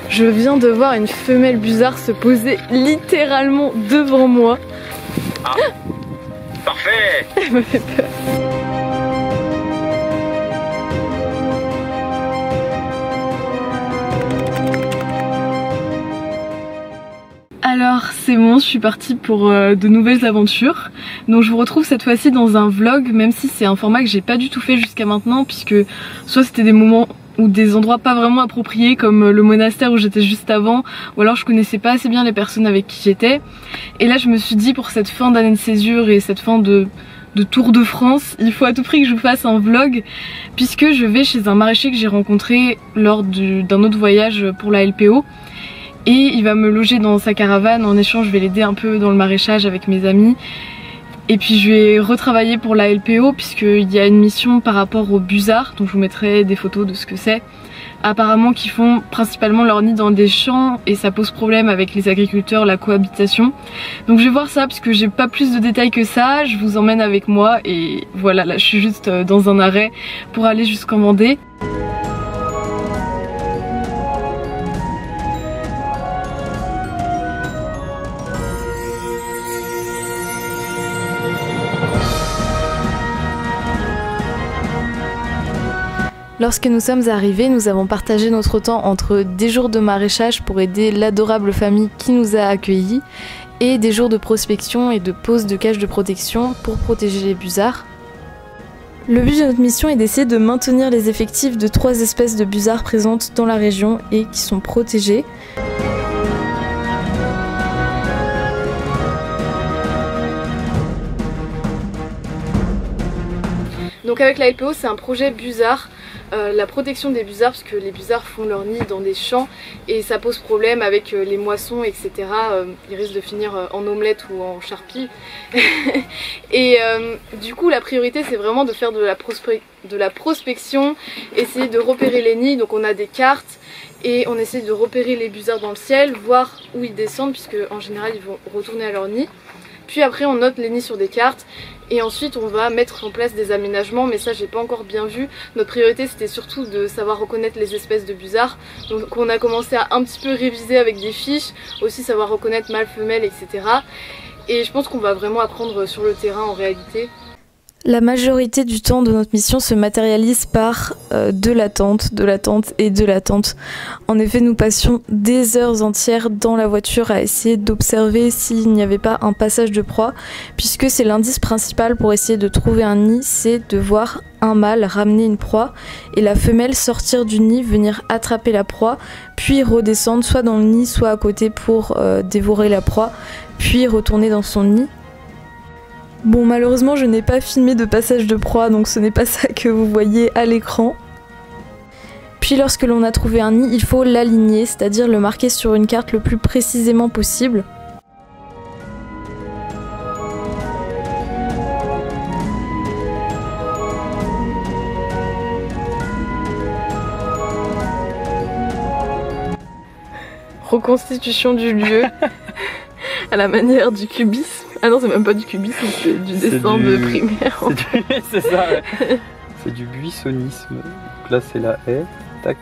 Je viens de voir une femelle busard se poser littéralement devant moi. Ah, parfait. Elle me fait peur. Alors c'est bon, je suis partie pour de nouvelles aventures. Donc je vous retrouve cette fois-ci dans un vlog, même si c'est un format que j'ai pas du tout fait jusqu'à maintenant, puisque soit c'était des moments ou des endroits pas vraiment appropriés comme le monastère où j'étais juste avant, ou alors je connaissais pas assez bien les personnes avec qui j'étais. Et là je me suis dit, pour cette fin d'année de césure et cette fin de Tour de France, il faut à tout prix que je vous fasse un vlog, puisque je vais chez un maraîcher que j'ai rencontré lors d'un autre voyage pour la LPO. Et il va me loger dans sa caravane, en échange je vais l'aider un peu dans le maraîchage avec mes amis. Et puis je vais retravailler pour la LPO puisqu'il y a une mission par rapport aux busards, donc je vous mettrai des photos de ce que c'est. Apparemment qu'ils font principalement leur nid dans des champs et ça pose problème avec les agriculteurs, la cohabitation. Donc je vais voir ça parce que j'ai pas plus de détails que ça, je vous emmène avec moi et voilà, là je suis juste dans un arrêt pour aller jusqu'en Vendée. Lorsque nous sommes arrivés, nous avons partagé notre temps entre des jours de maraîchage pour aider l'adorable famille qui nous a accueillis et des jours de prospection et de pose de cages de protection pour protéger les busards. Le but de notre mission est d'essayer de maintenir les effectifs de 3 espèces de busards présentes dans la région et qui sont protégées. Donc avec la LPO, c'est un projet busard. La protection des busards, parce que les busards font leur nid dans des champs et ça pose problème avec les moissons, etc. Ils risquent de finir en omelette ou en charpie. Et du coup la priorité c'est vraiment de faire de la prospection, essayer de repérer les nids. Donc on a des cartes et on essaie de repérer les busards dans le ciel, voir où ils descendent puisque en général ils vont retourner à leur nid. Puis après on note les nids sur des cartes et ensuite on va mettre en place des aménagements, mais ça j'ai pas encore bien vu. Notre priorité c'était surtout de savoir reconnaître les espèces de busards. Donc on a commencé à un petit peu réviser avec des fiches, aussi savoir reconnaître mâle, femelle, etc. Et je pense qu'on va vraiment apprendre sur le terrain en réalité. La majorité du temps de notre mission se matérialise par de l'attente et de l'attente. En effet, nous passions des heures entières dans la voiture à essayer d'observer s'il n'y avait pas un passage de proie, puisque c'est l'indice principal pour essayer de trouver un nid, c'est de voir un mâle ramener une proie et la femelle sortir du nid, venir attraper la proie, puis redescendre soit dans le nid, soit à côté pour dévorer la proie, puis retourner dans son nid. Bon, malheureusement je n'ai pas filmé de passage de proie, donc ce n'est pas ça que vous voyez à l'écran. Puis lorsque l'on a trouvé un nid, il faut l'aligner, c'est-à-dire le marquer sur une carte le plus précisément possible. Reconstitution du lieu à la manière du cubisme. Ah non, c'est même pas du cubisme, c'est du dessin de primaire. C'est ça, ouais. C'est du buissonnisme. Donc là, c'est la haie. Tac.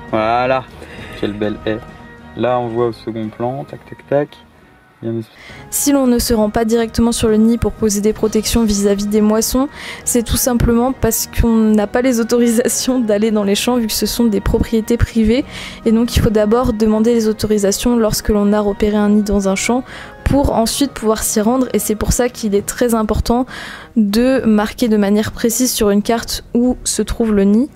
Voilà. Quelle belle haie. Là, on voit au second plan. Tac, tac, tac. Si l'on ne se rend pas directement sur le nid pour poser des protections vis-à-vis des moissons, c'est tout simplement parce qu'on n'a pas les autorisations d'aller dans les champs vu que ce sont des propriétés privées et donc il faut d'abord demander les autorisations lorsque l'on a repéré un nid dans un champ pour ensuite pouvoir s'y rendre, et c'est pour ça qu'il est très important de marquer de manière précise sur une carte où se trouve le nid.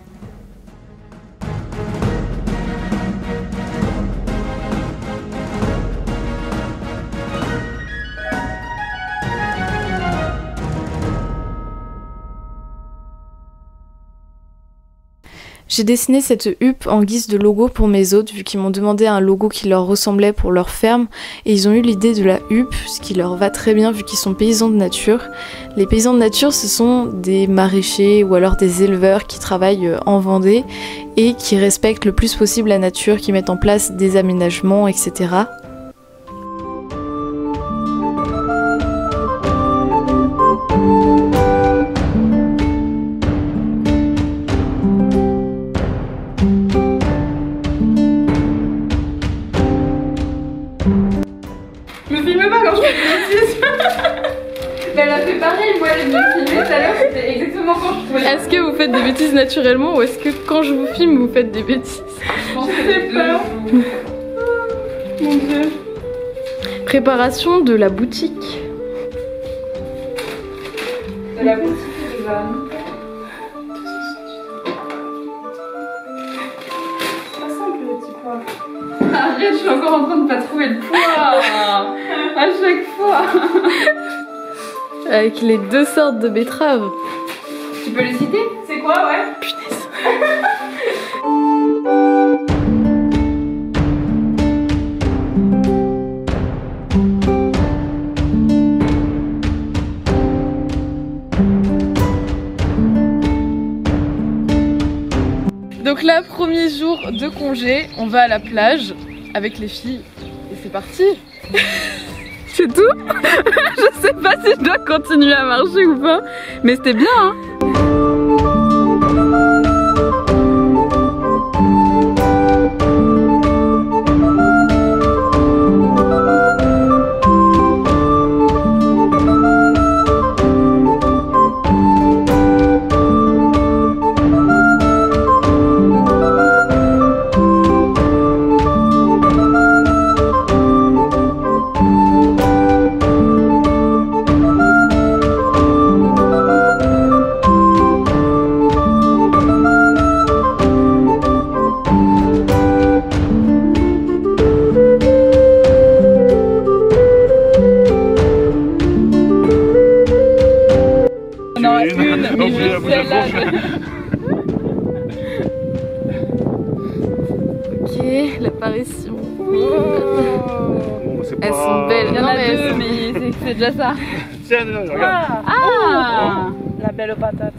J'ai dessiné cette huppe en guise de logo pour mes hôtes, vu qu'ils m'ont demandé un logo qui leur ressemblait pour leur ferme, et ils ont eu l'idée de la huppe, ce qui leur va très bien vu qu'ils sont paysans de nature. Les paysans de nature, ce sont des maraîchers ou alors des éleveurs qui travaillent en Vendée et qui respectent le plus possible la nature, qui mettent en place des aménagements, etc. filme pas quand je fais des bêtises. Elle a fait pareil, moi elle m'a filmé tout à l'heure, c'était exactement quand je trouvais. Est-ce que vous faites des bêtises naturellement ou est-ce que quand je vous filme vous faites des bêtises? Je sais pas. Mon dieu. Préparation de la boutique. De la boutique de Jeanne. C'est pas simple le petit pois. Arrête, je suis encore en train de pas trouver le poids. À chaque fois. Avec les deux sortes de betteraves. Tu peux les citer? C'est quoi, ouais? Punaise. Donc là, premier jour de congé, on va à la plage avec les filles et c'est parti. C'est tout. Je sais pas si je dois continuer à marcher ou pas, mais c'était bien hein. Ok, l'apparition. Elles sont belles. Il y en a deux, mais c'est déjà ça. Tiens, non, regarde. Ah, la belle patate.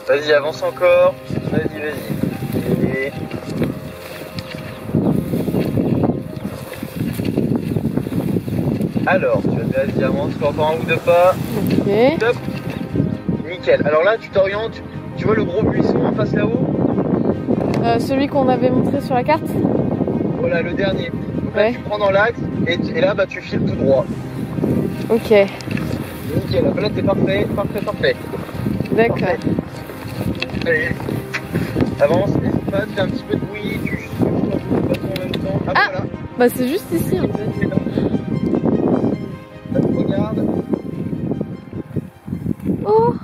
Vas-y, avance encore. Vas-y, vas-y. Et... Alors, tu vas te vas-y, avance, fais encore un ou deux pas. Ok. Top. Nickel. Alors là, tu t'orientes. Tu vois le gros buisson en face là-haut? Celui qu'on avait montré sur la carte. Voilà, le dernier. Donc là, Ouais. tu prends dans l'axe et là, bah, tu files tout droit. Ok. Nickel. Là, t'es parfait, parfait, parfait. D'accord. Parfait. Allez. Avance, n'hésite pas, tu fais un petit peu de bruit, tu souffles un peu en même temps. Ah, Ah. voilà. Bah c'est juste ici en fait. C'est là. Là, tu regardes. Oh.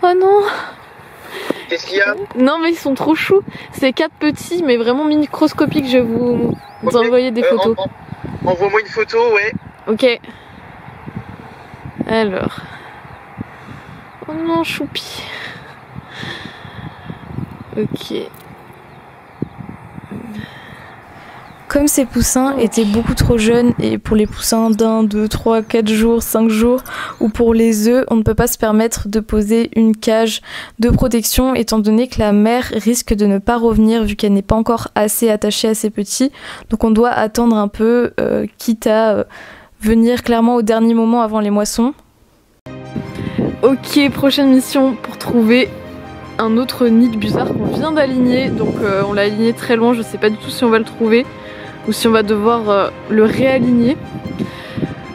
Oh non. Qu'est-ce qu'il y a? Non mais ils sont trop choux. C'est 4 petits mais vraiment microscopiques. Je vais vous Ok. envoyer des photos. Envoie-moi une photo, ouais. Ok. Alors. Oh non, choupi. Ok. Comme ces poussins étaient beaucoup trop jeunes et pour les poussins d'1, 2, 3, 4 jours, 5 jours ou pour les œufs, on ne peut pas se permettre de poser une cage de protection étant donné que la mère risque de ne pas revenir vu qu'elle n'est pas encore assez attachée à ses petits. Donc on doit attendre un peu, quitte à venir clairement au dernier moment avant les moissons. Ok, prochaine mission pour trouver un autre nid de busard qu'on vient d'aligner. Donc on l'a aligné très loin, je sais pas du tout si on va le trouver ou si on va devoir le réaligner.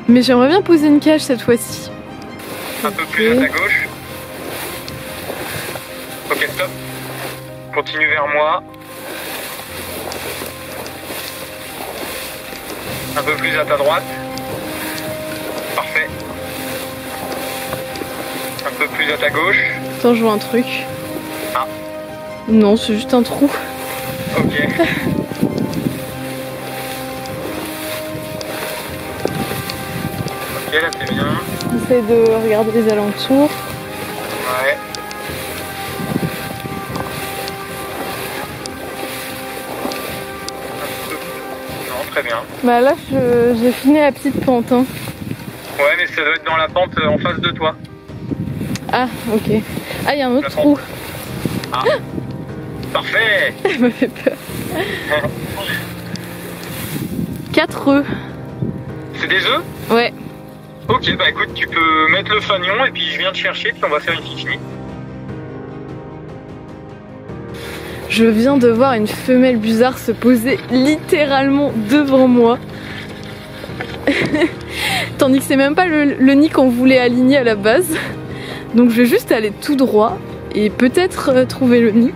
Mais j'aimerais bien poser une cage cette fois-ci. Un peu plus à ta gauche. Ok, stop. Continue vers moi. Un peu plus à ta droite. Parfait. Un peu plus à ta gauche. Attends, je vois un truc. Ah. Non, c'est juste un trou. Ok. Ok, là c'est bien. J'essaie de regarder les alentours. Ouais. Non, très bien. Bah là, j'ai fini la petite pente. Hein. Ouais, mais ça doit être dans la pente en face de toi. Ah, ok. Ah, il y a un autre trou. Ah. Parfait. Elle me fait peur. 4 œufs. C'est des œufs? Ouais. Ok, bah écoute, tu peux mettre le fanion et puis je viens te chercher puis on va faire une fifine. Je viens de voir une femelle busard se poser littéralement devant moi. Tandis que c'est même pas le nid qu'on voulait aligner à la base. Donc je vais juste aller tout droit et peut-être trouver le nid.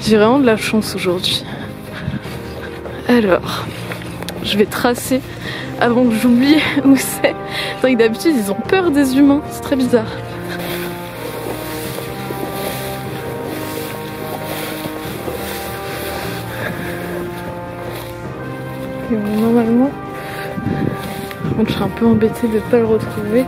J'ai vraiment de la chance aujourd'hui. Alors, je vais tracer avant que j'oublie où c'est. Tandis que d'habitude ils ont peur des humains, c'est très bizarre. Et normalement, je suis un peu embêtée de ne pas le retrouver.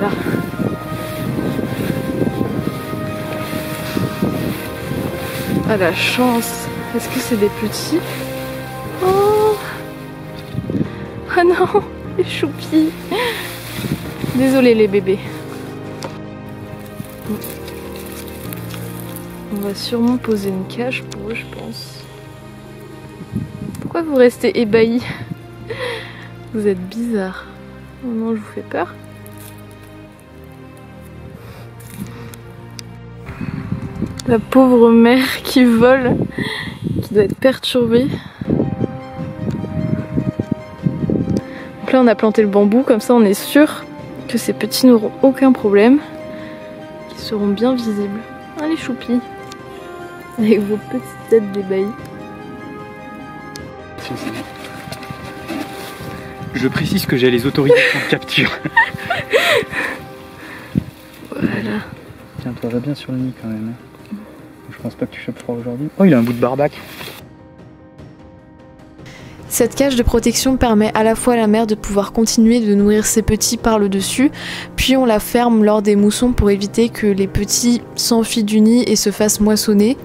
Là. Ah la chance. Est-ce que c'est des petits? Oh, ah non, les choupis. Désolée les bébés. On va sûrement poser une cage pour eux, je pense. Pourquoi vous restez ébahis? Vous êtes bizarre. Oh non, je vous fais peur? La pauvre mère qui vole, qui doit être perturbée. Donc là on a planté le bambou, comme ça on est sûr que ces petits n'auront aucun problème, qu'ils seront bien visibles. Ah les choupis, avec vos petites têtes d'ébahi. Je précise que j'ai les autorisations de capture. Voilà. Tiens-toi, va bien sur le nid quand même. Je pense pas que tu chopes froid aujourd'hui. Oh, il a un bout de barbac. Cette cage de protection permet à la fois à la mère de pouvoir continuer de nourrir ses petits par le dessus, puis on la ferme lors des moussons pour éviter que les petits s'enfuient du nid et se fassent moissonner.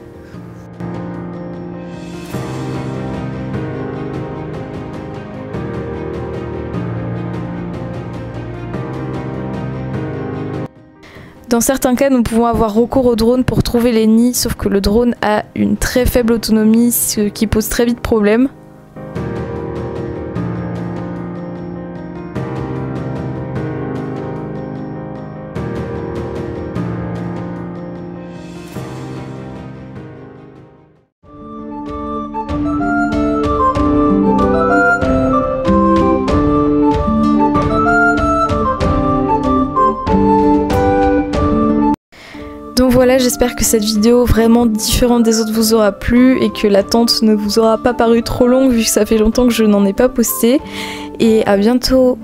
Dans certains cas, nous pouvons avoir recours au drone pour trouver les nids, sauf que le drone a une très faible autonomie, ce qui pose très vite problème. Donc voilà, j'espère que cette vidéo vraiment différente des autres vous aura plu et que l'attente ne vous aura pas paru trop longue vu que ça fait longtemps que je n'en ai pas posté. Et à bientôt!